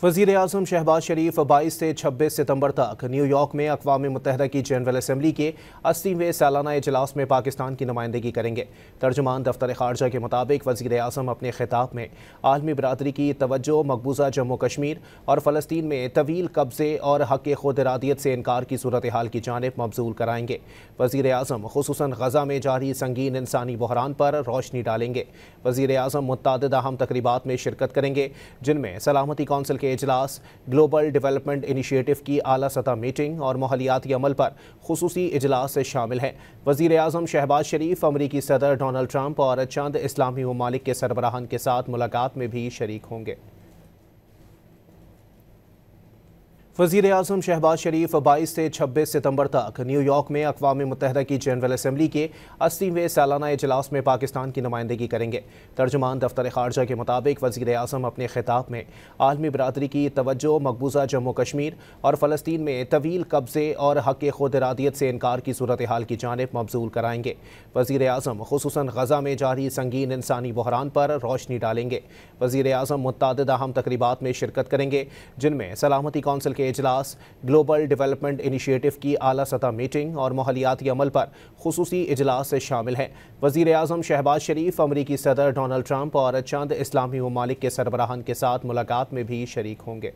वज़ीर आज़म शहबाज शरीफ 22 से 26 सितंबर तक न्यूयॉर्क में अक़वाम मुत्तहिदा की जनरल असम्बली के 80वें सालाना इजलास में पाकिस्तान की नुमाइंदगी करेंगे। तर्जुमान दफ्तर ख़ारजा के मुताबिक वज़ीर आज़म अपने खिताब में आलमी बरादरी की तवज्जो मकबूजा जम्मू कश्मीर और फ़लस्तीन में तवील कब्ज़े और हक़ खुद इरादियत से इनकार की सूरत हाल की जानिब मबज़ूल कराएंगे। वज़ीर आज़म खुसूसन गज़ा में जारी संगीन इंसानी बहरान पर रोशनी डालेंगे। वज़ीर आज़म मुतअद्दिद अहम तकरीबात में शिरकत करेंगे, जिनमें सलामती कौंसिल के इजलास, ग्लोबल डेवलपमेंट इनिशिएटिव की आला सतह मीटिंग और माहौलियाती अमल पर खुसूसी इजलास शामिल हैं। वज़ीर आज़म शहबाज शरीफ अमरीकी सदर डोनाल्ड ट्रंप और चंद इस्लामी ममालिक के सरबराहान के साथ मुलाकात में भी शरीक होंगे। वज़ीर आज़म शहबाज शरीफ 22 से 26 सितंबर तक न्यूयॉर्क में अक़वाम मुत्तहिदा की जनरल असम्बली के 80वें सालाना इजलास में पाकिस्तान की नुमाइंदगी करेंगे। तर्जुमान दफ्तर ख़ारजा के मुताबिक वज़ीर आज़म अपने खिताब में आलमी बरादरी की तवज्जो मकबूजा जम्मू कश्मीर और फ़लस्तीन में तवील कब्ज़े और हक़ खुद इरादियत से इनकार की सूरत हाल की जानिब मबज़ूल कराएंगे। वज़ीर आज़म खुसूसन गज़ा में जारी संगीन इंसानी बहरान पर रोशनी डालेंगे। वज़ीर आज़म मुतअद्दिद अहम तकरीबात में शिरकत करेंगे, जिनमें सलामती कौंसिल के इजलास, ग्लोबल डेवलपमेंट इनिशिएटिव की आला सतह मीटिंग और माहौलियाती अमल पर खुसूसी इजलास शामिल हैं। वज़ीर आज़म शहबाज शरीफ अमरीकी सदर डोनाल्ड ट्रंप और चंद इस्लामी ममालिक के सरबराहान के साथ मुलाकात में भी शरीक होंगे।